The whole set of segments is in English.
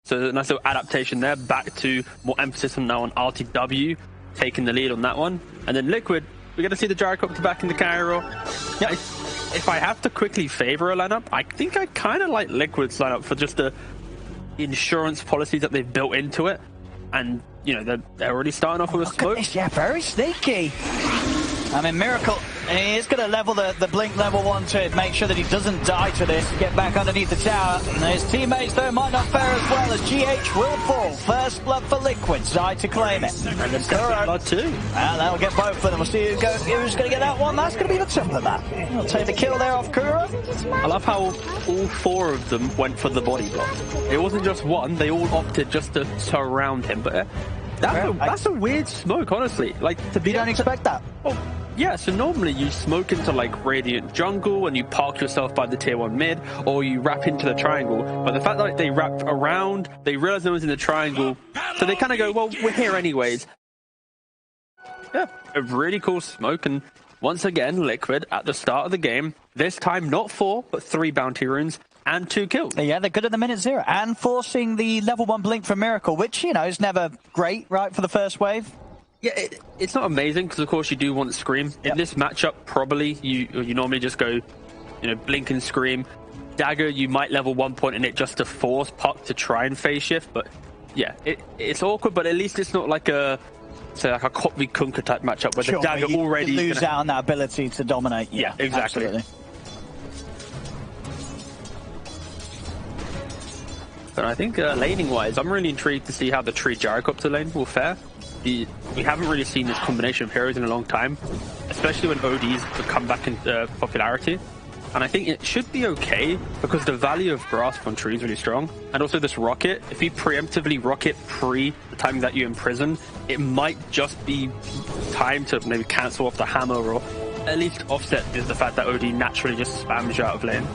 So a nice little adaptation there, back to more emphasis on now on RTW, taking the lead on that one. And then Liquid, we're going to see the Gyrocopter back in the carry role. Yeah, if I have to quickly favor a lineup, I think I kind of like Liquid's lineup for just the insurance policies that they've built into it. And, you know, they're already starting off with a smoke. Yeah, very sneaky. I mean, Miracle, he's going to level the Blink level 1 to make sure that he doesn't die to this, get back underneath the tower. And his teammates, though, might not fare as well as GH will fall. First blood for Liquid, Zai to claim it. And then Kuro. Blood too. And that'll get both of them. We'll see who's going to get that one. That's going to be the top of that. He'll take the kill there off Kuro. I love how all 4 of them went for the body block. It wasn't just one, they all opted just to surround him. But that's a weird smoke, honestly. Like, you don't expect that. Oh, yeah, so normally you smoke into like Radiant jungle and you park yourself by the tier 1 mid, or you wrap into the triangle. But the fact that they wrapped around, they realized no one's in the triangle, so they kind of go, well, we're here anyways. Yeah, a really cool smoke. And once again, Liquid at the start of the game, this time not 4, but 3 bounty runes and 2 kills. Yeah, they're good at the minute 0 and forcing the level 1 blink from Miracle, which, you know, is never great, right, for the first wave. Yeah, it's not amazing because, of course, you do want Scream. In this matchup, probably you normally just go, you know, Blink and Scream. Dagger, you might level 1 point in it just to force Puck to try and phase shift. But yeah, it's awkward, but at least it's not like a Cop v Kunka type matchup where the Dagger already you lose out on that ability to dominate. Yeah, exactly. Absolutely. But I think laning-wise, I'm really intrigued to see how the Tree Gyrocopter lane will fare. We haven't really seen this combination of heroes in a long time, especially when ODs come back in popularity. And I think it should be okay because the value of Grasp on Tree is really strong. And also this Rocket, if you preemptively Rocket pre the time that you imprison, it might just be time to maybe cancel off the hammer or at least offset the fact that OD naturally just spams you out of lane.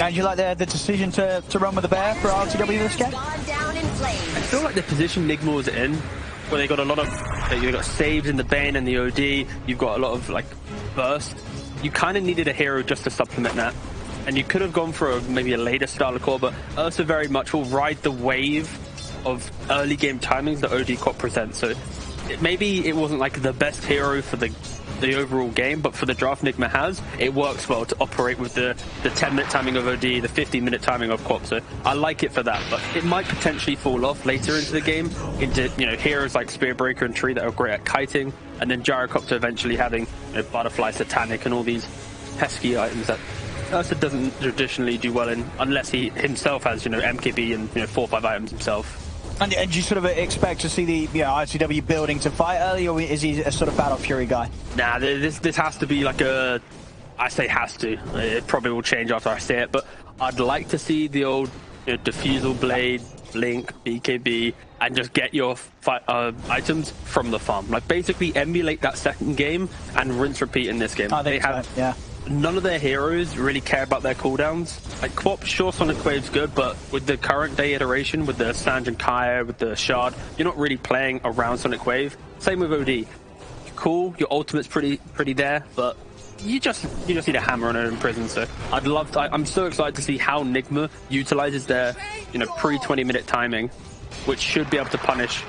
And you like the decision to run with the bear for RTW this game? I feel like the position Nigma was in, where they got a lot of, you got saves in the Bane and the OD, you've got a lot of like burst. You kind of needed a hero just to supplement that. And you could have gone for maybe a later style of core, but Ursa very much will ride the wave of early game timings that OD Corp presents. So maybe it wasn't like the best hero for the overall game, but for the draft Nigma has, it works well to operate with the 10-minute timing of OD, the 15-minute timing of Corp. So I like it for that, but it might potentially fall off later into the game into, you know, heroes like Spearbreaker and Tree that are great at kiting, and then Gyrocopter eventually having, you know, Butterfly, Satanic, and all these pesky items that Ursa doesn't traditionally do well in, unless he himself has, you know, MKB and, you know, 4 or 5 items himself. And do you sort of expect to see the ICW building to fight early, or is he a sort of Battle Fury guy? Nah, this has to be like a... I say has to. It probably will change after I say it, but I'd like to see the old, you know, Diffusal Blade, Blink, BKB, and just get your items from the farm. Like, basically emulate that second game and rinse repeat in this game. They have, yeah. None of their heroes really care about their cooldowns. Like Quap, sure, Sonic Wave's good, but with the current day iteration, with the Sanj and Kaya, with the Shard, you're not really playing around Sonic Wave. Same with OD. Cool, your ultimate's pretty there, but you just need a hammer on it in prison. So I'm so excited to see how Nigma utilizes their, you know, pre-20-minute timing, which should be able to punish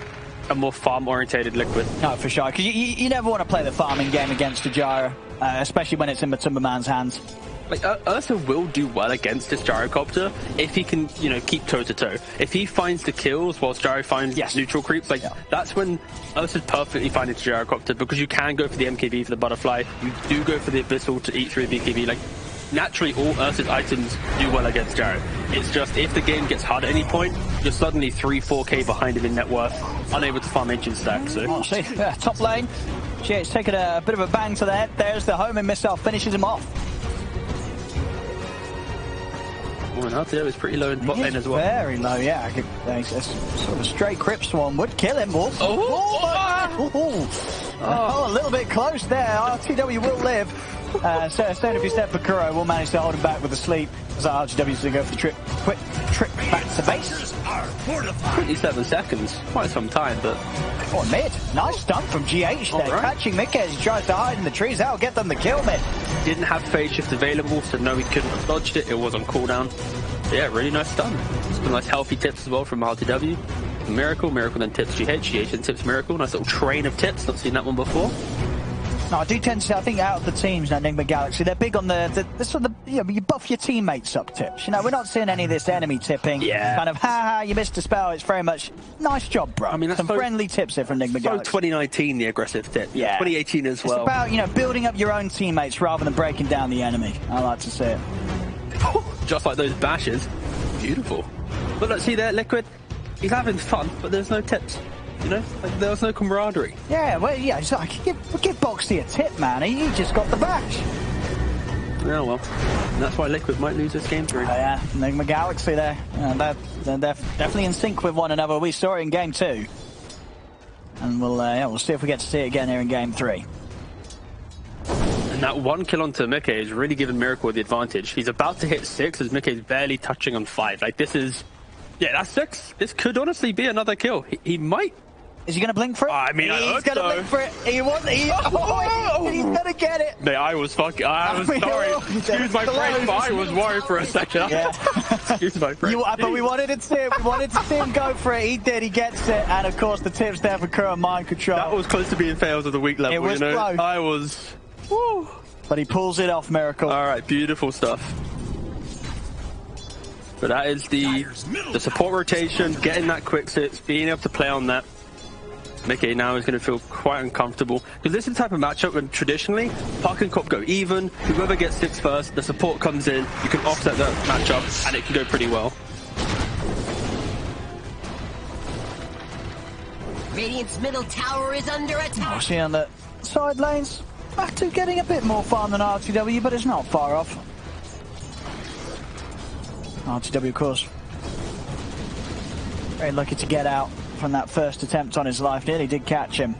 a more farm-orientated Liquid. No, for sure, because you never want to play the farming game against a Gyro, especially when it's in Matumbaman's hands. Like, Ursa will do well against this Gyrocopter if he can, you know, keep toe-to-toe. If he finds the kills whilst Gyro finds neutral creeps, like, that's when Ursa's perfectly fine into Gyrocopter, because you can go for the MKB for the Butterfly, you do go for the Abyssal to eat through the BKB, like, naturally all Ursa's items do well against Gyro. It's just, if the game gets hard at any point, you're suddenly 3-4k behind him in net worth, unable to farm ancient stack, so... Oh, see, yeah, top lane, it's taken a bit of a bang to the head. There's the homing missile, finishes him off. There was pretty low in bot lane as well. Very low, yeah. A sort of a straight Crypt Swarm would kill him. Oh, a little bit close there. RTW will live. So staying if you step for Kuro, will manage to hold him back with the sleep. As RTW's going to go for the quick trip back to base. 27 seconds, quite some time, but... Oh, mid. Nice stun from GH there. Right. Catching Mick as he tries to hide in the trees. That'll get them the kill mid. Didn't have phase shift available, so no, he couldn't have dodged it. It was on cooldown. Yeah, really nice stun. Some nice healthy tips as well from RTW. Miracle then tips GH then tips Miracle. Nice little train of tips. Not seen that one before. No, I do tend to say, I think out of the teams now, Nigma Galaxy, they're big on the sort of, you buff your teammates up tips. We're not seeing any of this enemy tipping. Yeah. Kind of, ha, you missed a spell. It's very much, nice job, bro. I mean, that's some friendly tips here from Nigma Galaxy. 2019, the aggressive tip. Yeah. 2018 as well. It's about, building up your own teammates rather than breaking down the enemy. I like to see it. Just like those bashes. Beautiful. But look, see there, Liquid, he's having fun, but there's no tips. Like there was no camaraderie. Yeah, well, yeah, it's like, give Boxy a tip, man. He just got the bash. Yeah, well, and that's why Liquid might lose this game 3. Yeah, Nigma Galaxy there. They're definitely in sync with one another. We saw it in game 2. And we'll see if we get to see it again here in game 3. And that 1 kill onto Mickey is really giving Miracle the advantage. He's about to hit 6 as Mickey's barely touching on 5. Like, this is... Yeah, that's 6. This could honestly be another kill. He might... Is he going to blink for it? I mean, he's going to blink for it. He's going to get it. Mate, I was sorry. Excuse my French, but I was worried for a second. Yeah. Excuse my French. But we wanted to see it. We wanted to see him go for it. He did. He gets it. And, of course, the tips there for Kuro Mind Control. That was close to being fails of the week level, It was close. I was... Woo. But he pulls it off, Miracle. All right, beautiful stuff. But that is the support rotation, getting that quick sits, being able to play on that. Mickey now is going to feel quite uncomfortable because this is the type of matchup when traditionally Park and Cop go even. Whoever gets 6 first, the support comes in, you can offset that matchup and it can go pretty well. Radiant's middle tower is under attack. See on the side lanes, Matu getting a bit more farm than RTW, but it's not far off. RTW, of course, very lucky to get out from that first attempt on his life. Nearly did catch him.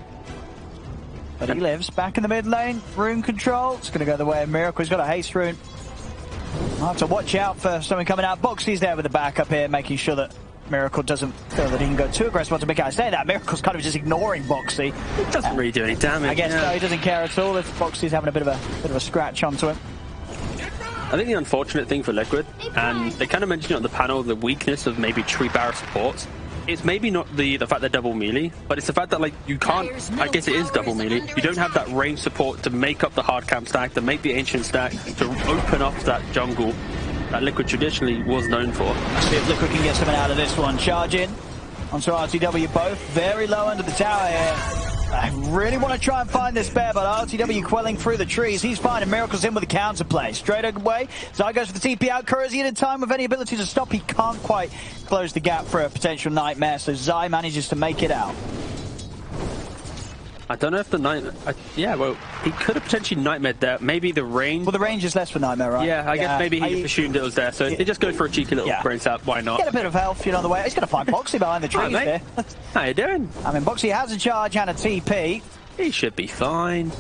But he lives back in the mid lane. Rune control. It's going to go the way of Miracle. He's got a haste rune. I'll have to watch out for something coming out. Boxy's there with the backup here, making sure that Miracle doesn't feel that he can go too aggressive onto Mickey. I say that, Miracle's kind of just ignoring Boxy. It doesn't really do any damage. I guess no, he doesn't care at all if Boxy's having a bit of a scratch onto him. I think the unfortunate thing for Liquid, and they kind of mentioned it on the panel, the weakness of maybe tree barrier supports. It's maybe not the fact they're double melee, but it's the fact that, like, you can't, I guess it is double melee, you don't have that range support to make up the hard camp stack, to make the ancient stack, to open up that jungle that Liquid traditionally was known for. Let's see if Liquid can get something out of this one. Charge in onto RTW, both very low under the tower here. I really want to try and find this bear, but RTW quelling through the trees. He's finding Miracles in with a counterplay. Straight away, Zai goes for the TP out. Kuro, is he in time with any ability to stop? He can't quite close the gap for a potential nightmare, so Zai manages to make it out. I don't know if the Nightmare... yeah, well, he could have potentially Nightmared there. Maybe the range... Well, the range is less for Nightmare, right? Yeah, I guess maybe he assumed it was there, so they just go for a cheeky little brain tap. Why not? Get a bit of health, on the way. He's going to find Boxy behind the trees here. How you doing? I mean, Boxy has a charge and a TP. He should be fine.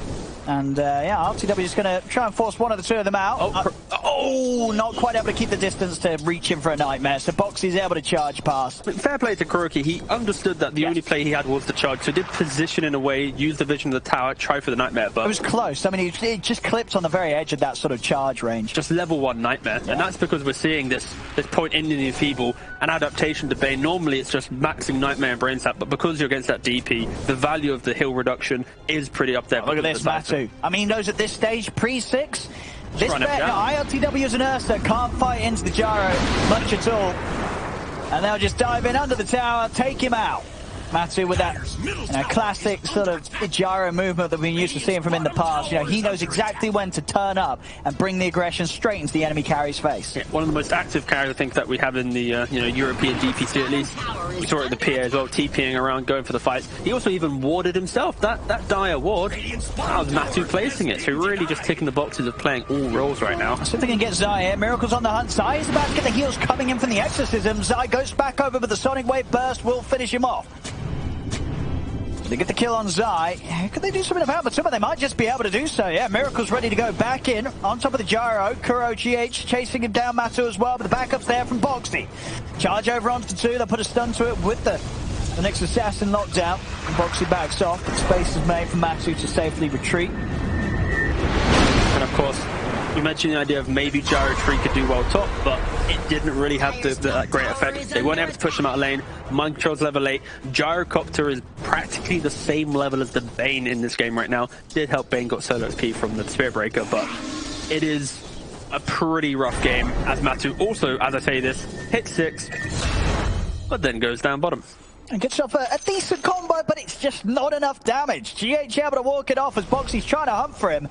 And, yeah, RTW is going to try and force one of the two of them out. Oh, not quite able to keep the distance to reach him for a nightmare. So Boxy's able to charge past. Fair play to Kuroki. He understood that the only play he had was the charge, so he did position in a way, use the vision of the tower, try for the nightmare. But it was close. I mean, it just clipped on the very edge of that sort of charge range. Just level 1 nightmare. Yeah. And that's because we're seeing this point in the enfeeble, an adaptation to Bane. Normally it's just maxing nightmare and brain sap, but because you're against that DP, the value of the heal reduction is pretty up there. Look at this, Matu. I mean, he knows at this stage, pre-6, this bear, ILTW as an Ursa can't fight into the gyro much at all. And they'll just dive in under the tower, take him out. Matu with that classic sort of gyro movement that we've been used to seeing from in the past. He knows exactly when to turn up and bring the aggression straight into the enemy carry's face. Yeah, one of the most active carries I think that we have in the European DPC at least. We saw it at the PA as well, TPing around, going for the fights. He also even warded himself. That dire ward, that was Matu placing it. So really just ticking the boxes of playing all roles right now. See if they can get Zai here. Miracle's on the hunt. Zai is about to get the heals coming in from the exorcism. Zai goes back over, but the Sonic Wave burst will finish him off. They get the kill on Zai. Could they do something about the tumor? They might just be able to do so. Yeah, Miracle's ready to go back in on top of the gyro. Kuro GH chasing him down, Matu as well, but the backup's there from Boxy. Charge over onto the 2. They'll put a stun to it with the next assassin locked down. And Boxy backs off. Space is made for Matu to safely retreat. And of course, We mentioned the idea of maybe Gyro Tree could do well top, but it didn't really have that great effect. They weren't able to push him out of lane. Mind Control's level 8. Gyrocopter is practically the same level as the Bane in this game right now. Did help Bane got solo XP from the Spirit Breaker, but it is a pretty rough game as Matu also, as I say this, hits 6, but then goes down bottom. And gets off a decent combo, but it's just not enough damage. GH able to walk it off as Boxy's trying to hunt for him.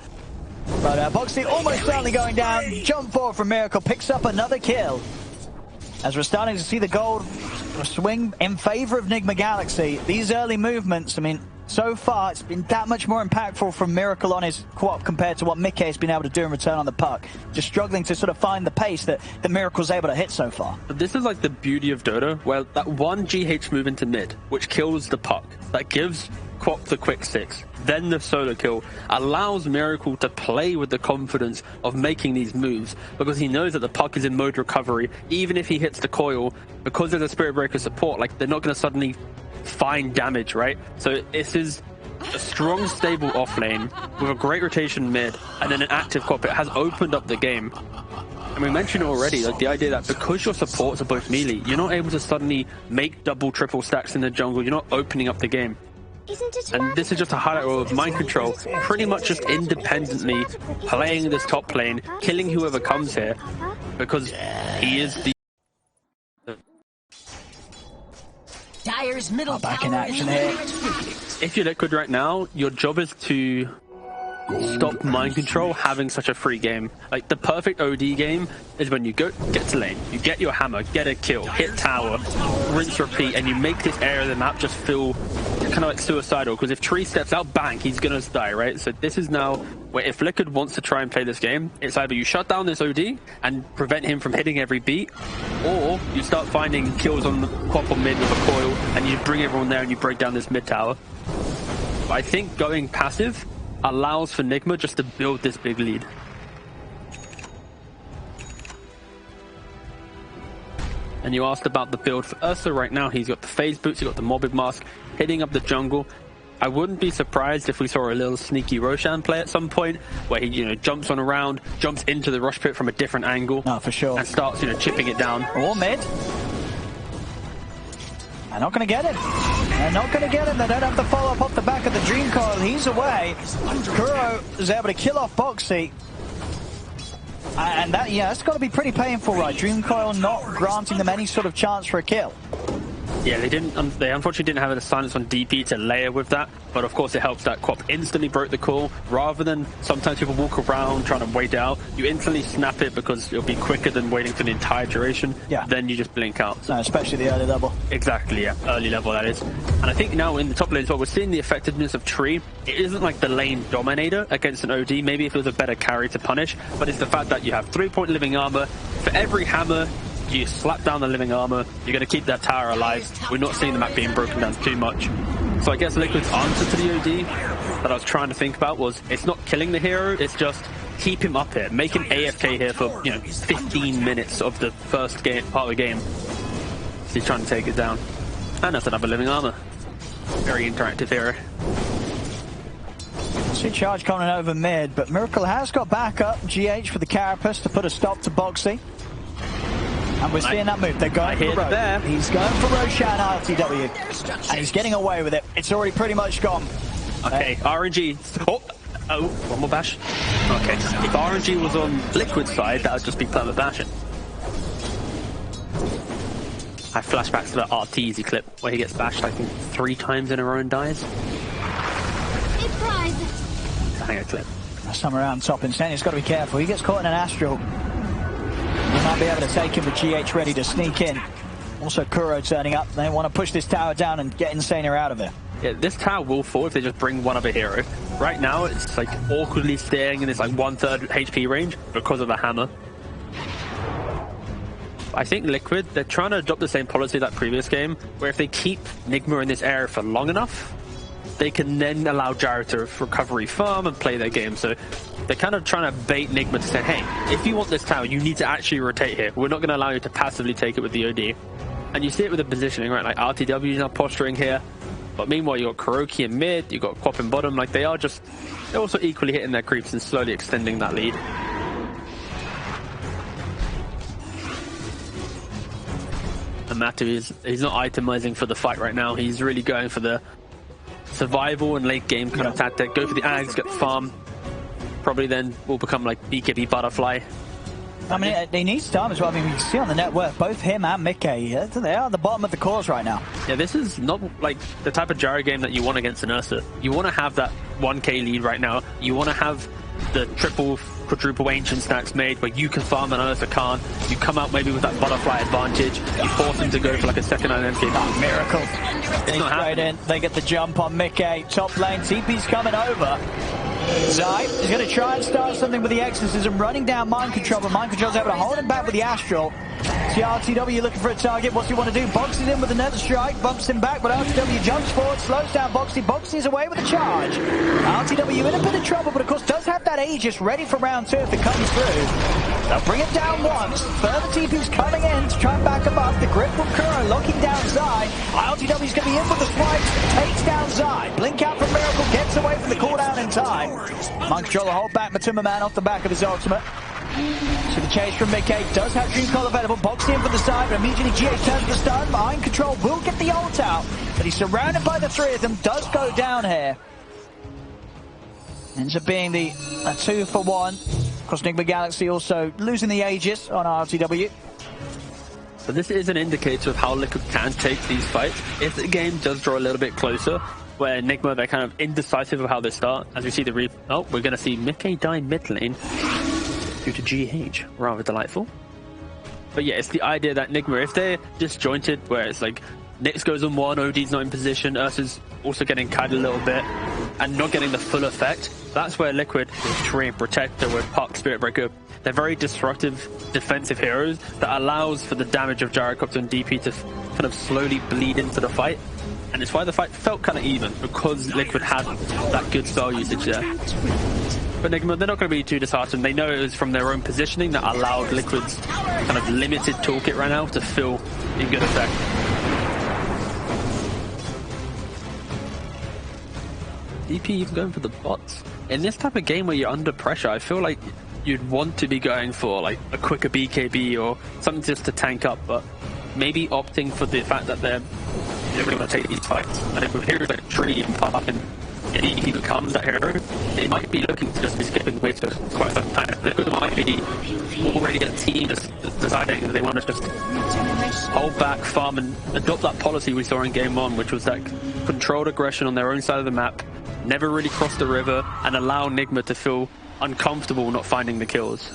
But Boxy almost certainly going down. Jump forward from Miracle, picks up another kill. As we're starting to see the gold swing in favor of Nigma Galaxy. These early movements, I mean, so far it's been that much more impactful from Miracle on his quad compared to what Mickey has been able to do in return on the puck. Just struggling to sort of find the pace that Miracle's able to hit so far. But this is like the beauty of Dota, where that one GH move into mid, which kills the puck, that gives Quap the quick 6, then the solo kill, allows Miracle to play with the confidence of making these moves, because he knows that the puck is in mode recovery. Even if he hits the coil, because there's a Spirit Breaker support, like, they're not going to suddenly find damage, right? So this is a strong, stable offlane with a great rotation mid, and then an active Quap. It has opened up the game. And we mentioned it already, like the idea that because your supports are both melee, you're not able to suddenly make double, triple stacks in the jungle. You're not opening up the game. And this is just a highlight of Mind Control, pretty much just independently playing this top lane, killing whoever comes here, because he is the... Dire's middle back in tower action is here. If you're Liquid right now, your job is to stop Mind Control having such a free game. Like, the perfect OD game is when you get to lane, you get your hammer, get a kill, hit tower, rinse, repeat, and you make this area of the map just feel kind of like suicidal, because if Tree steps out, bang, he's gonna die, right? So this is now where if Liquid wants to try and play this game, it's either you shut down this OD and prevent him from hitting every beat, or you start finding kills on the Quap on mid with a coil, and you bring everyone there and you break down this mid tower. But I think going passive allows for Nigma just to build this big lead. And you asked about the build for Ursa. Right now he's got the phase boots, he's got the Morbid Mask, hitting up the jungle. I wouldn't be surprised if we saw a little sneaky Roshan play at some point, where he, jumps on around, jumps into the rush pit from a different angle. No, for sure. And starts, chipping it down. Or mid. They're not going to get him. They're not going to get him. They don't have the follow-up off the back of the Dream Coil. He's away. Kuro is able to kill off Boxy. And that's got to be pretty painful, right? Dream Coil not granting them any sort of chance for a kill. Yeah, they unfortunately didn't have a silence on DP to layer with that, but of course it helps that Quap instantly broke the call. Rather than sometimes people walk around trying to wait out, you instantly snap it because it'll be quicker than waiting for the entire duration. Yeah. Then you just blink out. No, especially the early level. Exactly, yeah, early level that is. And I think now in the top lane as well, we're seeing the effectiveness of Tree. It isn't like the lane dominator against an OD. Maybe if it was a better carry to punish, but it's the fact that you have 3-point living armor. For every hammer, you slap down the living armor, you're going to keep that tower alive. We're not seeing the map being broken down too much. So I guess Liquid's answer to the OD that I was trying to think about was, it's not killing the hero, it's just keep him up here. Make him AFK here for, 15 minutes of the first game, part of the game. So he's trying to take it down. And that's another living armor. Very interactive hero. See charge coming over mid, but Miracle has got backup. GH for the Carapace to put a stop to Boxy. And we're seeing that move. They're going for Roche. He's going for Roshan RTW. And he's getting away with it. It's already pretty much gone. Okay, RNG. Oh, one more bash. Okay, if RNG was on Liquid side, that would just be perma bashing. I have flashbacks to that RTZ clip where he gets bashed, I think, 3 times in a row and dies. Hang a clip. Somewhere around top instead. He's got to be careful. He gets caught in an Astral. He might be able to take him, but GH ready to sneak in. Also Kuro turning up. They want to push this tower down and get Insana out of it. Yeah, this tower will fall if they just bring one other hero. Right now, it's like awkwardly staying in this like 1/3 HP range because of the hammer. I think Liquid, they're trying to adopt the same policy that previous game, where if they keep Nigma in this area for long enough, they can then allow Gyro to recovery farm and play their game. So they're kind of trying to bait Nigma to say, hey, if you want this tower, you need to actually rotate here. We're not going to allow you to passively take it with the OD. And you see it with the positioning, right? Like RTW is now posturing here. But meanwhile, you've got Kuroki in mid, you've got Quap in bottom. Like they're also equally hitting their creeps and slowly extending that lead. And Matu, he's not itemizing for the fight right now. He's really going for the survival and late game kind of tactic. Go for the Ags, get the farm. Probably then will become like BKB butterfly. I mean, they need time as well. I mean, we can see on the net worth, both him and Mickey, they are at the bottom of the course right now. Yeah, this is not like the type of gyro game that you want against an Ursa. You want to have that 1k lead right now. You want to have the triple, quadruple ancient stacks made where you can farm and Ursa can't. You come out maybe with that butterfly advantage. You force him to go for like a second line MK. Oh, miracle. It's not happening. They get the jump on Mickey. Top lane, TP's coming over. Zai is going to try and start something with the exorcism, running down mind control, but mind control's able to hold him back with the astral. See RTW looking for a target. What's he want to do? Boxy's in with another strike, bumps him back, but RTW jumps forward, slows down Boxy. Boxy's away with a charge. RTW in a bit of trouble, but of course does have that Aegis ready for round 2 if it comes through. They'll bring it down once. Further TP's coming in to try and back him up. The grip from Kuro locking down Zai. RTW's going to be in with the swipes, takes down Zai. Blink out from Miracle, gets away from the cooldown in time. Mind controller hold back Matuma Man off the back of his ultimate. So the chase from Mickey does have Dream Call available. Boxed in for the side, but immediately GH turns the stun. Mind control will get the ult out, but he's surrounded by the 3 of them. Does go down here. Ends up being a 2-for-1. Of course, Nigma Galaxy also losing the Aegis on RTW. But this is an indicator of how Liquid can take these fights. If the game does draw a little bit closer, where Nigma, they're kind of indecisive of how they start. As we see the we're going to see Mickey die mid lane due to GH. Rather delightful. But yeah, it's the idea that Nigma, if they're disjointed, where it's like Nyx goes on one, OD's not in position, Ursa's also getting kited a little bit, and not getting the full effect, that's where Liquid, with Tree and Protector, with Puck, Spirit Breaker, they're very disruptive defensive heroes that allows for the damage of Gyrocopter and DP to kind of slowly bleed into the fight. And it's why the fight felt kind of even, because Liquid had that good spell usage there. But Nigma, they're not going to be too disheartened. They know it was from their own positioning that allowed Liquid's kind of limited toolkit right now to feel in good effect. DP even going for the bots. In this type of game where you're under pressure, I feel like you'd want to be going for like a quicker BKB or something just to tank up, but maybe opting for the fact that they're really going to take these fights. And if with heroes like Tree and Puck and he becomes that hero, they might be looking to just be skipping waves for quite some time. Liquid might be already a team deciding that they want to just hold back, farm, and adopt that policy we saw in Game 1, which was that controlled aggression on their own side of the map, never really cross the river, and allow Nigma to feel uncomfortable not finding the kills.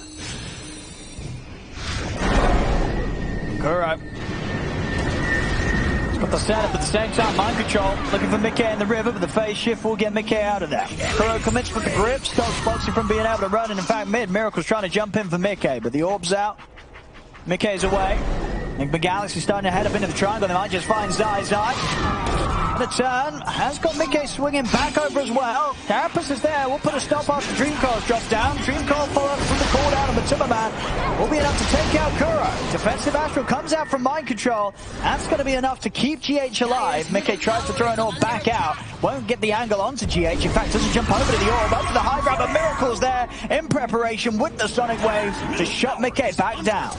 Alright. But the setup at the same time, mind control, looking for Mickey in the river, but the phase shift will get Mickey out of there. Kuro commits with the grip, stops Boxy from being able to run, and in fact, Miracle's trying to jump in for Mickey, but the orb's out. Mickey's away. Nigma Galaxy starting to head up into the triangle. They might just find Zai. The turn has got Mickey swinging back over as well. Carapace is there. We'll put a stop after Dream Call's dropped down. Dream Call follow from the cooldown of Matuma Man will be enough to take out Kuro. Defensive Astral comes out from mind control. That's going to be enough to keep GH alive. Mickey tries to throw an orb back out. Won't get the angle onto GH. In fact, doesn't jump over to the orb. Up to the high ground, but Miracle's there in preparation with the Sonic Wave to shut Mickey back down.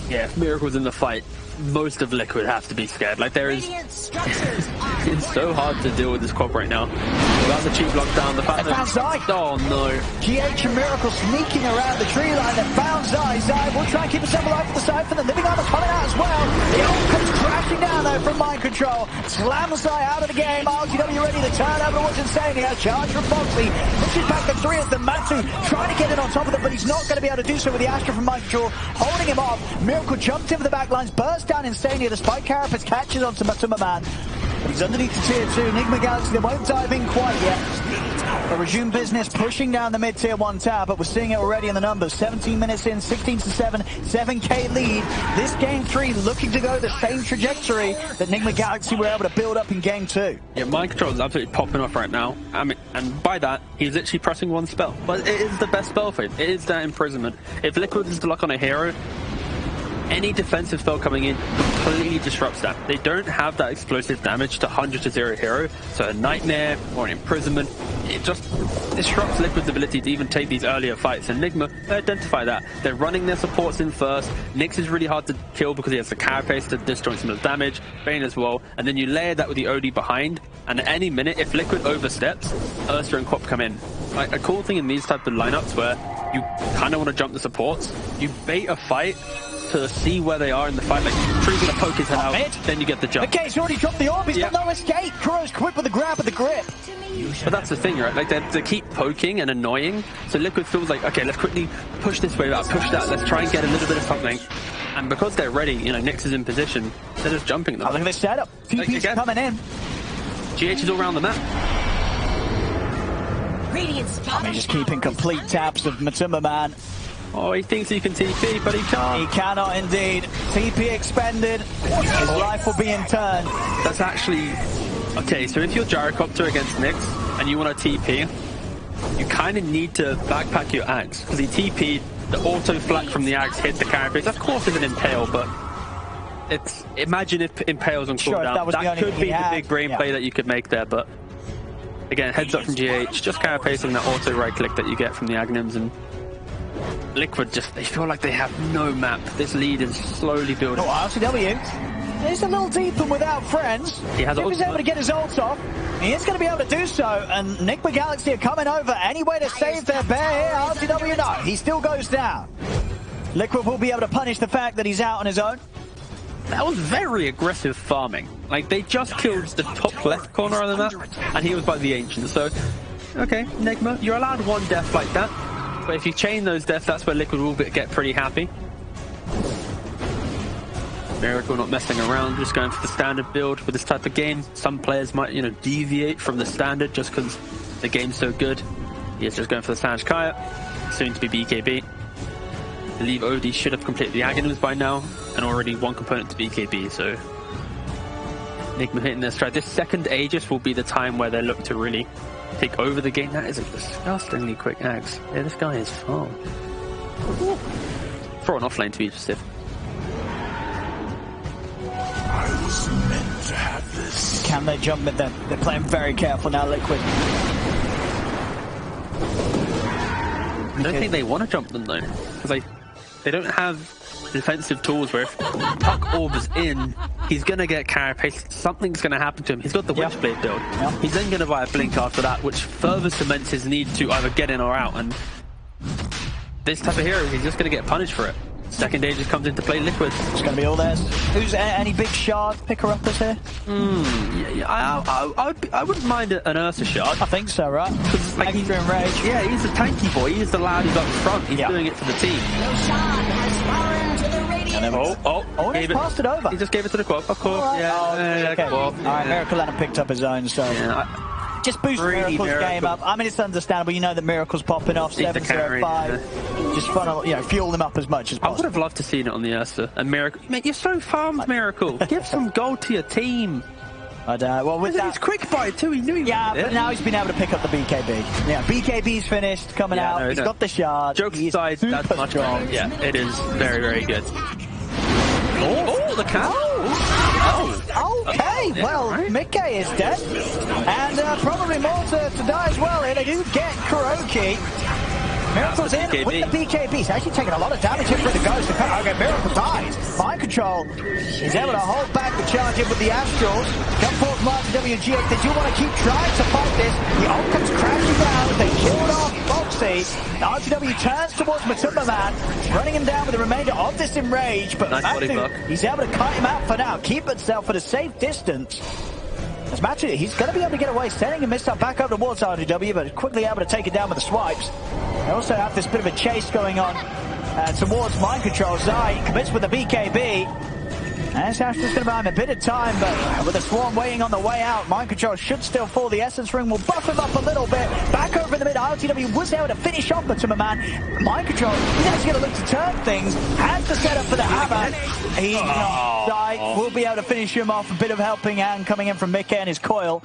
Yeah, if Miracle's in the fight, most of Liquid have to be scared. Like, there is... it's so hard to deal with this quad right now. Without the cheap lockdown, the fact that... Zai. Oh, no. GH and Miracle sneaking around the tree line. They found Zai. Zai will try and keep himself alive for the side for the living armor coming out as well. The ult comes crashing down there from mind control. Slams Zai out of the game. RTW ready to turn over towards Insane. He has charge from Boxy. Pushes back the 3 of them. Matu trying to get in on top of them, but he's not going to be able to do so with the Astra from mind control, holding him off. Miracle jumps into the back lines, bursts down Insania. The spike Carapace catches onto Matuma Man. But he's underneath the tier 2. Nigma Galaxy, they won't dive in quite yet. But resume business, pushing down the mid tier 1 tower, but we're seeing it already in the numbers. 17 minutes in, 16-7, 7k lead. This game 3 looking to go the same trajectory that Nigma Galaxy were able to build up in game 2. Yeah, mind control is absolutely popping off right now. I mean, and by that, he's literally pressing one spell. But it is the best spell for him. It is that imprisonment. If Liquid is to lock on a hero, Any defensive spell coming in completely disrupts that. They don't have that explosive damage to 100 to 0 hero, so a Nightmare or an Imprisonment, it just disrupts Liquid's ability to even take these earlier fights. And Nigma, they identify that. They're running their supports in first. Nyx is really hard to kill because he has the carapace to disjoint some of the damage, Bane as well, and then you layer that with the OD behind, and at any minute, if Liquid oversteps, Ursa and Quap come in. Like, a cool thing in these type of lineups where you kind of want to jump the supports, you bait a fight to see where they are in the fight. Like, Tree's gonna poke his head out, then you get the jump. Okay, he's already dropped the orb, he's got no escape. Kuro's quick with the grab of the grip. But that's the thing, right? Like, they keep poking and annoying, so Liquid feels like, okay, let's quickly push this wave out, push that, let's try and get a little bit of something. And because they're ready, you know, Nyx is in position, they're just jumping them. Oh, look at this setup. TP's coming in. GH is all around the map. He's just keeping complete tabs of Matumba Man. Oh, he thinks he can TP, but he can't. He cannot indeed. TP expended. His life will be in turn. That's actually... Okay, so if you're Gyrocopter against Nyx and you want to TP, you kind of need to backpack your Axe. Because he TP'd, the auto flak from the Axe hit the carapace. Of course it's an Impale, but... it's... Imagine if Impale's on cooldown. That could be the big brain play that you could make there, but... Again, heads up from GH, just carapacing that auto right click that you get from the Agnums, and Liquid just, they feel like they have no map. This lead is slowly building. Oh, RCW is a little deep and without friends. He has if he's able to get his ult off, he is going to be able to do so, and Nigma Galaxy are coming over. Any way to save their bear here? RCW, no, he still goes down. Liquid will be able to punish the fact that he's out on his own. That was very aggressive farming. Like, they just killed the top left corner of the map, and he was by the Ancient. So, okay, Nigma, you're allowed one death like that. But if you chain those deaths, that's where Liquid will get pretty happy. Miracle not messing around, just going for the standard build with this type of game. Some players might, you know, deviate from the standard just because the game's so good. He is just going for the Sanj Kaya, soon to be BKB. I believe OD should have completed the Aghanim's by now, and already one component to BKB, so... Nigma hitting their stride. This second Aegis will be the time where they look to really take over the game. That is a disgustingly quick Axe. Yeah, this guy is fast. For an offlane to be specific. I was meant to have this. Can they jump it then? They're playing very careful now, Liquid. I don't think they want to jump them though, because they don't have defensive tools where if Puck Orb's in, he's going to get carapace, something's going to happen to him. He's got the Witchblade build. He's then going to buy a Blink after that, which further cements his need to either get in or out, and this type of hero, he's just going to get punished for it. Second Aegis comes into play, Liquid. It's going to be all theirs. Who's any big shard picker-uppers here? I wouldn't mind an Ursa shard. I think so, right? Like, he's in rage. Yeah, he's a tanky boy. He's the lad who's up front. He's doing it for the team. He's passed it over. He just gave it to the Quap, of course. Right. Yeah, okay. Alright, Miracle hadn't picked up his own, so... Yeah, just boost Miracle's game up. I mean, it's understandable. You know that Miracle's popping off 7-0-5. Just fun to, fuel them up as much as possible. I would have loved to seen it on the Ursa. And Miracle, mate, you're so farmed, Miracle. Give some gold to your team. Well, with that, he's quick by too. He knew he was but now he's been able to pick up the BKB. Yeah, BKB's finished, coming out. He's got the shard. Jokes aside, that's much better. Yeah, it is very, very good. Oh, the cow. Okay, well, Mickey is dead. And probably more to die as well. They do get Kuroki. Miracle's in with the BKB. He's actually taking a lot of damage here for the Ghost. Okay, Miracle dies. Mind Control is able to hold back the charge in with the Astrals. Come forth, Martin WGH. They do want to keep trying to fight this. The ult comes crashing down. They killed off Foxy. RCW turns towards Matumba Man, running him down with the remainder of this Enrage. But Matthew, he's able to cut him out for now. Keep himself at a safe distance. As Matthew, he's going to be able to get away, sending a missile back over towards RDW, but quickly able to take it down with the swipes. They also have this bit of a chase going on towards Mind Control. Zai commits with the BKB. And Astra's going to buy him a bit of time, but with the Swarm waiting on the way out, Mind Control should still fall. The Essence Ring will buff him up a little bit. Back over in the mid, RTW was able to finish off Matumba Man. Mind Control, he's actually going to look to turn things. Has the setup for the hammer. He will be able to finish him off. A bit of helping hand coming in from Mickey and his coil.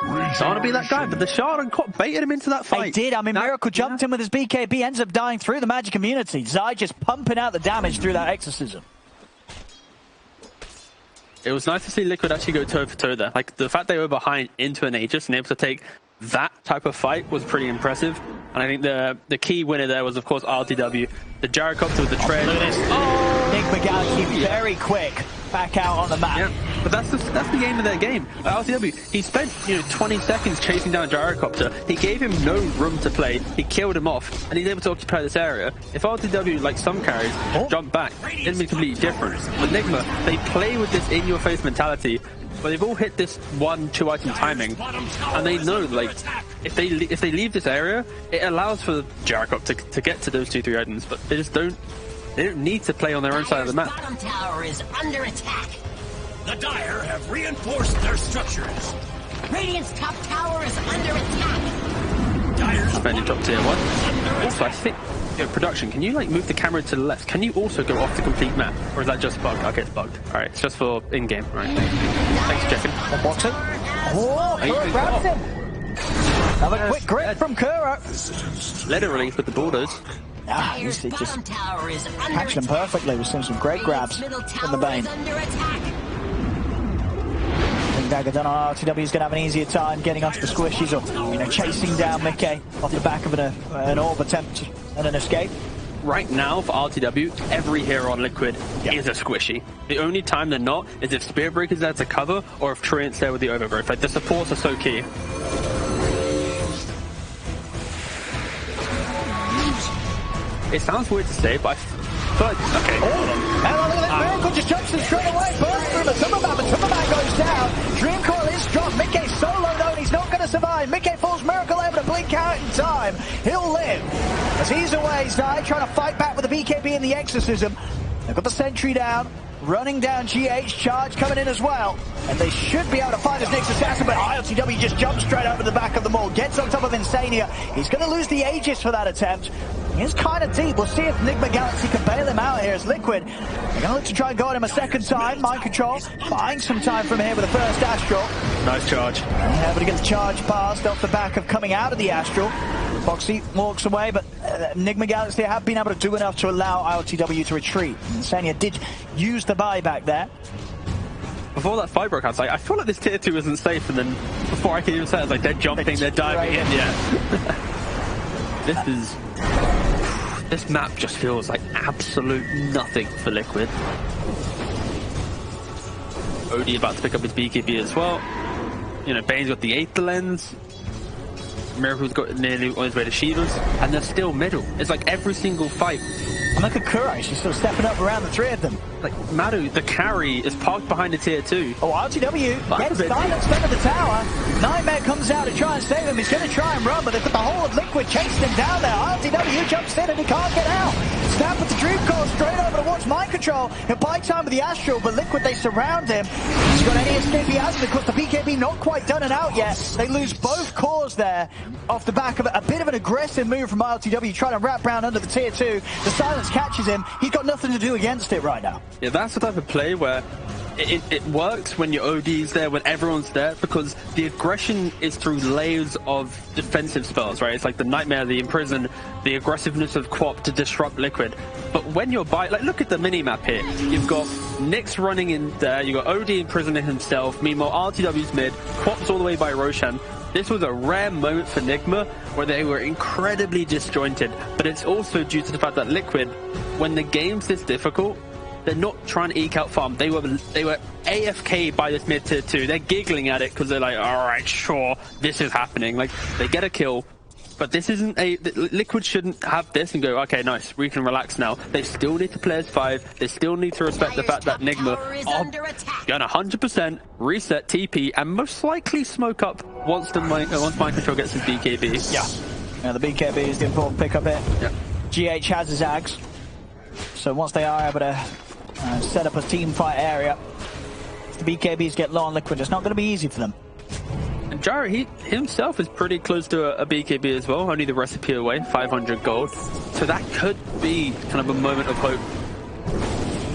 I want to be that guy, but the Shard caught baited him into that fight. He did. I mean, Miracle jumped in with his BKB, ends up dying through the magic immunity. Zai just pumping out the damage through that exorcism. It was nice to see Liquid actually go toe for toe there. Like, the fact they were behind into an Aegis and able to take that type of fight was pretty impressive. And I think the key winner there was, of course, RTW. The Gyrocopter with the tread. Oh, Nigma Galaxy very quick back out on the map. Yeah, but that's the aim of their game. RTW, he spent 20 seconds chasing down Gyrocopter. He gave him no room to play. He killed him off, and he's able to occupy this area. If RTW, like some carries, jump back, it'd be completely different. But Nigma, they play with this in-your-face mentality. But they've all hit this 1-2 item timing, and they know, like, if they leave this area, it allows for Gyrocopter to get to those 2-3 items. But they just don't. They don't need to play on their own side of the map. Bottom tower is under attack. The Dire have reinforced their structures. Radiant's top tower is under attack. Dire's Spending top tier 1. Also, I think, production, can you like move the camera to the left? Can you also go off the complete map? Or is that just bugged? Okay, it's bugged. Alright, it's just for in-game. Alright. Thanks, Jeffin. Unboxing. Oh, Kuro grabs him. Another quick grip from Kuro. Literally with the borders. He's just Bottom tower is under catching him perfectly. We're seeing some great grabs from the Bane. under attack. I think Dagger done on RTW is going to have an easier time getting onto the squishies or chasing down Mickey off the back of an orb attempt and an escape. Right now for RTW, every hero on Liquid is a squishy. The only time they're not is if Spirit Breaker's there to cover or if Treant's there with the overgrowth. Like, the supports are so key. It sounds weird to say, but I feel like, okay. Oh, and look at that. Miracle just jumps in straight away. Burst through the Tumberman, but Tumberman goes down. Dream Coil is strong. Mickey's solo though, and he's not going to survive. Mickey falls. Miracle able to blink out in time. He'll live. As he's away, Zai trying to fight back with the BKB and the Exorcism. They've got the sentry down. Running down GH, charge coming in as well. And they should be able to find his next assassin, but ILTW just jumps straight over the back of the mall. Gets on top of Insania. He's going to lose the Aegis for that attempt. He's kind of deep. We'll see if Nigma Galaxy can bail him out here as Liquid. They're going to look to try and go at him a second time. Mind control, buying some time from here with the first Astral. Nice charge. Yeah, but he gets charged past off the back of coming out of the Astral. Foxy walks away, but Nigma Galaxy have been able to do enough to allow ILTW to retreat. Insania did use the buyback there. Before that fight broke out, I feel like this tier 2 isn't safe, and then before I can even say it, it's like they're jumping, they're diving in, This map just feels like absolute nothing for Liquid. OD about to pick up his BKB as well. Bane's got the 8th lens. Miracle's got nearly on his way to Shivas, and they're still middle. It's like every single fight. And look at Kuro, she's still stepping up around the three of them. Like, Madu, the carry, is parked behind the tier 2. Oh, RTW gets silenced under the tower. Nightmare comes out to try and save him. He's going to try and run, but they've got the whole of Liquid chasing him down there. RTW jumps in and he can't get out. Snap with the Dream Coil straight over to watch Mind Control. He'll buy time with the Astral, but Liquid, they surround him. He's got any escape he hasn't, because the BKB not quite done and out yet. They lose both cores there off the back of a bit of an aggressive move from RTW, trying to wrap round under the tier 2. The silence catches him. He's got nothing to do against it right now. Yeah, that's the type of play where it works when your OD's there, when everyone's there, because the aggression is through layers of defensive spells, right? It's like the Nightmare, the Imprison, the aggressiveness of Quap to disrupt Liquid. But when you're like, look at the mini-map here. You've got Nyx running in there, you've got OD imprisoning himself, meanwhile RTW's mid, Quap's all the way by Roshan. This was a rare moment for Nigma where they were incredibly disjointed, but it's also due to the fact that Liquid, when the game's this difficult, they're not trying to eke out farm. They were AFK by this mid tier 2. They're giggling at it because they're like, all right, sure, this is happening. Like, they get a kill, but this isn't Liquid shouldn't have this and go, okay, nice, we can relax now. They still need to play as 5. They still need to respect the fact that Nigma are going to 100% reset TP and most likely smoke up once Mind Control gets his BKB. Yeah, the BKB is the important pickup here. Yeah. GH has his Ags, so once they are able to set up a team fight area, if the BKBs get low on Liquid, it's not going to be easy for them. And Jaro, he himself is pretty close to a BKB as well, only the recipe away, 500 gold. So that could be kind of a moment of hope.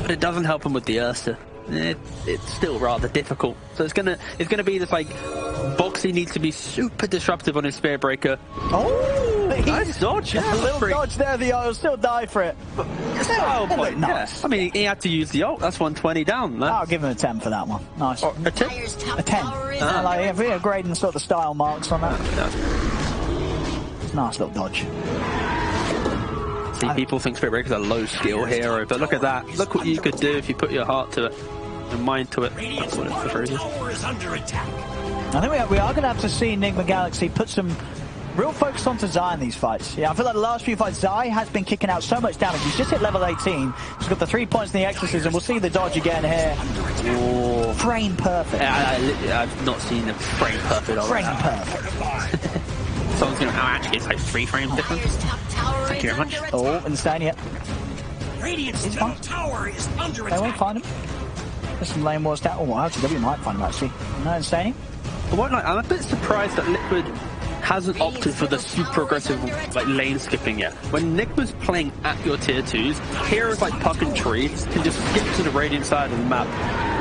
But it doesn't help him with the Ursa. It's still rather difficult. So it's gonna be this like Boxy needs to be super disruptive on his Spear Breaker. Oh, Nice dodge, yeah. a little dodge there. The ult will still die for it. Oh, boy, nice. yeah. I mean, he had to use the ult. That's 120 down. I'll give him a 10 for that one. Nice. Or a 10? Dire's top A 10. tower is Like, if we're grading sort of the style marks on that. Nice little dodge. See, people think Spirit Breaker's a low skill hero, but look at that. Look what you could do if you put your heart to it, your mind to it. That's what it's for. Tower is under attack. I think we are going to have to see Nigma Galaxy put some real focus onto Zai in these fights. Yeah, I feel like the last few fights, Zai has been kicking out so much damage. He's just hit level 18. He's got the 3 points in the Exorcism. We'll see the dodge again here. Oh. Frame perfect. I've not seen a frame perfect. Frame perfect. Someone's going to, actually, it's like 3 frame difference. Thank you very much. Oh, insane, yeah. Radiant's top tower is under They won't attack. find him. There's some lane wars down. Oh, RTW might find him, actually. No, insane. I'm a bit surprised that Liquid hasn't opted for the super aggressive like lane skipping yet. When Nigma's playing at your tier 2s, heroes like Puck and Tree can just skip to the Radiant side of the map,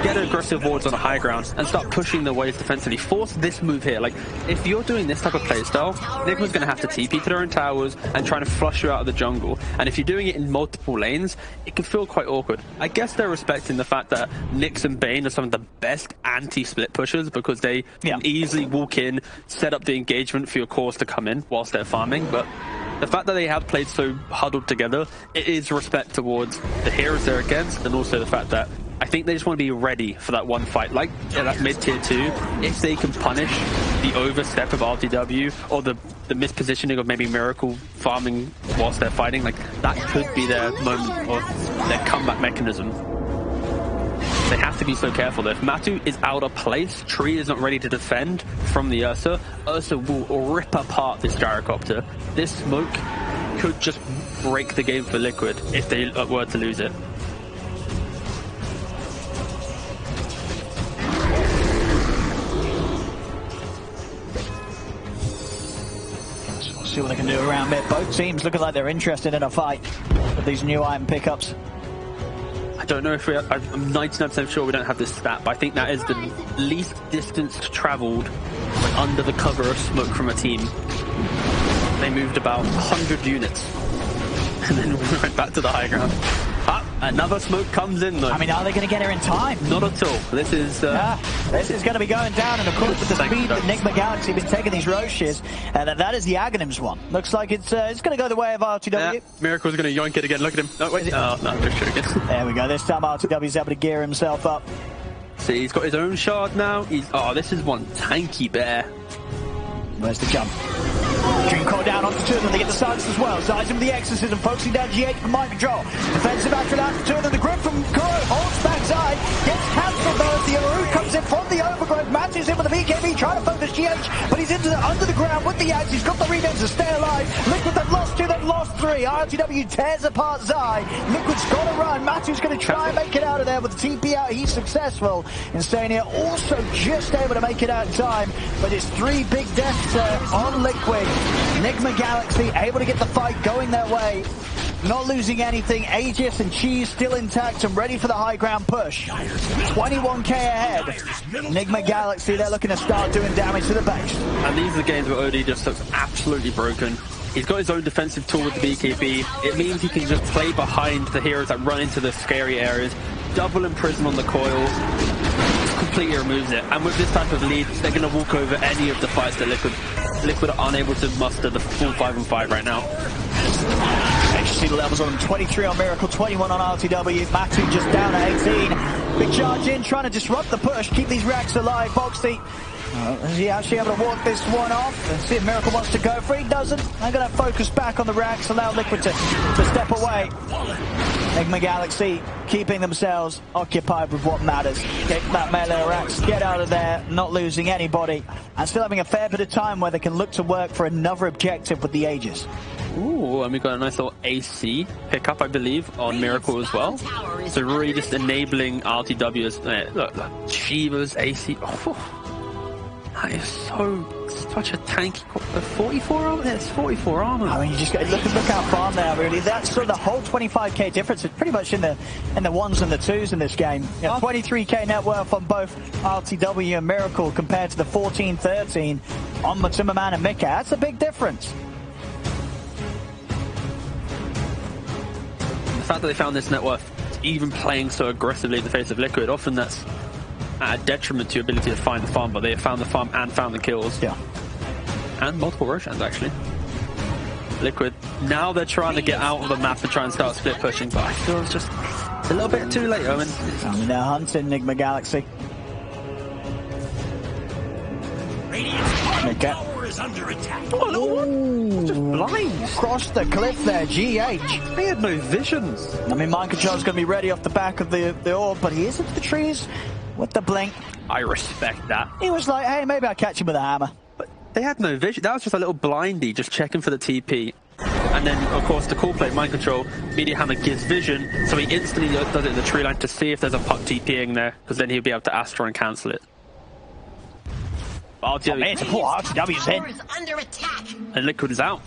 get aggressive wards on the high ground, and start pushing their waves defensively. Force this move here. Like, if you're doing this type of playstyle, Nigma's going to have to TP to their own towers and trying to flush you out of the jungle. And if you're doing it in multiple lanes, it can feel quite awkward. I guess they're respecting the fact that Nyx and Bane are some of the best anti-split pushers because they can easily walk in, set up the engagement for your cores to come in whilst they're farming. But the fact that they have played so huddled together, it is respect towards the heroes they're against, and also the fact that I think they just want to be ready for that one fight. Like, that mid-tier 2, if they can punish the overstep of RTW or the mispositioning of maybe Miracle farming whilst they're fighting, like, that could be their moment or their comeback mechanism. They have to be so careful though. If Matu is out of place, Tree is not ready to defend from the Ursa, Ursa will rip apart this gyrocopter. This smoke could just break the game for Liquid if they were to lose it. We'll see what they can do around mid. Both teams looking like they're interested in a fight with these new item pickups. I don't know if I'm 99% sure we don't have this stat, but I think that is the least distance traveled like, under the cover of smoke from a team. They moved about 100 units and then went back to the high ground. Another smoke comes in though. I mean, are they going to get here in time? Not at all. This is this is going to be going down, and of course with the speed that Nigma Galaxy have been taking these Roches, that is the Aghanims one. Looks like it's going to go the way of RTW. Yeah, Miracle's going to yoink it again. Look at him. Oh, wait. Oh, no, just joking. There we go. This time RTW's able to gear himself up. See, he's got his own shard now. Oh, this is one tanky bear. Where's the jump? Dream Core down onto two of them. They get the silence as well. Sides with the Exorcism, focusing down GH from mind control. Defensive action out to two of them. The grip from Koro holds back side. Gets cancelled though as the Aru comes in from the overgrowth. Matches in with the BKB, trying to focus GH, but he's under the ground with the axe. He's got the rebounds to stay alive. Liquid, they've lost two, they've lost three. RTW tears apart Zai. Liquid's got to run. Matu's going to try and make it out of there with the TP out. He's successful. Insania also just able to make it out in time, but it's 3 big deaths on Liquid. Nigma Galaxy able to get the fight going their way. Not losing anything. Aegis and Cheese still intact and ready for the high ground push. 21k ahead. Nigma Galaxy, they're looking to start doing damage to the base. And these are the games where OD just looks absolutely broken. He's got his own defensive tool with the BKB. It means he can just play behind the heroes that run into the scary areas. Double imprison on the coil. Completely removes it. And with this type of lead, they're going to walk over any of the fights that Liquid are unable to muster the full 5-on-5 right now. See the levels on them. 23 on Miracle, 21 on RTW. Matu just down at 18. Big charge in, trying to disrupt the push, keep these racks alive. Boxy, is he actually able to walk this one off? And see if Miracle wants to go for it. He doesn't. I'm going to focus back on the racks, allow Liquid to step away. Nigma Galaxy keeping themselves occupied with what matters. Get that melee racks, get out of there, not losing anybody, and still having a fair bit of time where they can look to work for another objective with the Aegis. Ooh, and we've got a nice little AC pickup, I believe, on Miracle as well. So really just enabling RTW's... look, Shiva's AC... Oh, That is such a tanky. 44 armor? It's 44 armor. I mean, you just look how far now, really. That's sort of the whole 25k difference. It's pretty much in the ones and the twos in this game. Yeah, 23k net worth on both RTW and Miracle compared to the 14-13 on Matsumaman and Mika. That's a big difference. The fact that they found this net worth, even playing so aggressively in the face of Liquid, often that's at a detriment to your ability to find the farm, but they have found the farm and found the kills. Yeah. And multiple Roshans, actually. Liquid, now they're trying to get out of the map and try and start split pushing, but I feel it's just a little bit too late, Owen. I mean, they're hunting Nigma Galaxy. Radiant's tower is under attack. Oh, just blind. Across the cliff there, GH. They had no visions. I mean, Mind Control's going to be ready off the back of the orb, but he is into the trees with the blink. I respect that. He was like, hey, maybe I'll catch him with a hammer. But they had no vision. That was just a little blindy, just checking for the TP. And then, of course, the cool play, Mind Control, Media Hammer gives vision, so he instantly does it in the tree line to see if there's a puck TPing there, because then he'll be able to Astra and cancel it. RTW, man, it's a poor RTW's in. Is under attack. And Liquid is out.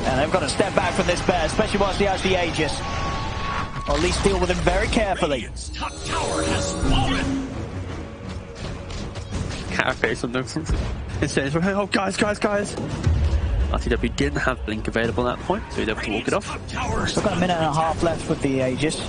And they've got to step back from this bear, especially once he has the Aegis. Or at least deal with him very carefully. Radiant's top tower has fallen. Carapace on them. Instead, oh, guys. RTW didn't have Blink available at that point, so he's able to walk it off. Still got a minute and a half left with the Aegis.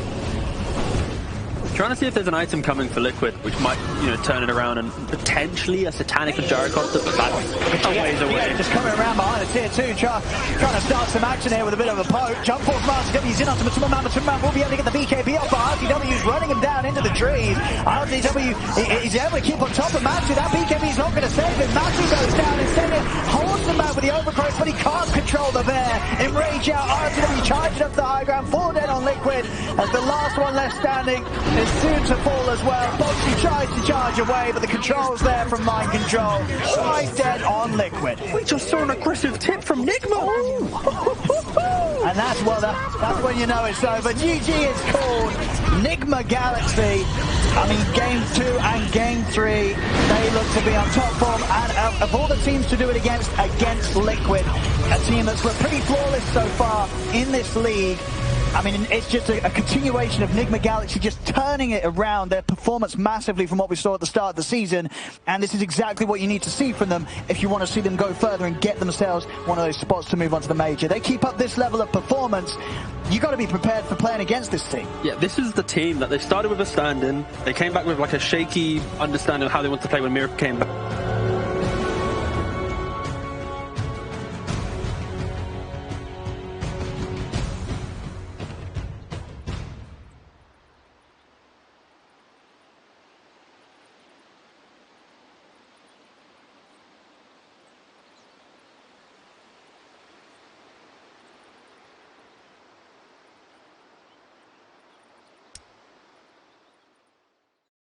Trying to see if there's an item coming for Liquid, which might, turn it around and potentially a Satanic or Gyrocopter, but that's a ways away. Yeah, just coming around behind the tier 2, trying to start some action here with a bit of a poke. Jump force from RTW's in onto Matsumaman will be able to get the BKB off, but RTW's running him down into the trees. RTW is able to keep on top of Matsu. That BKB's not going to save him. Matsu goes down instead of holds him back with the overgrowth, but he can't control the bear. Enrage out, RTW charging up the high ground, 4 dead on Liquid, as the last one left standing is soon to fall as well. Boxy tries to charge away, but the control's there from Mind Control. 5 dead on Liquid. We just saw an aggressive tip from Nigma. And that's when you know it's over. GG is called. Nigma Galaxy. I mean, game 2 and game 3, they look to be on top form. And of all the teams to do it against Liquid, a team that's looked pretty flawless so far in this league. I mean, it's just a continuation of Nigma Galaxy just turning it around, their performance massively from what we saw at the start of the season. And this is exactly what you need to see from them if you want to see them go further and get themselves one of those spots to move on to the major. They keep up this level of performance, you got to be prepared for playing against this team. Yeah, this is the team that they started with a stand-in. They came back with like a shaky understanding of how they want to play when Miracle came back.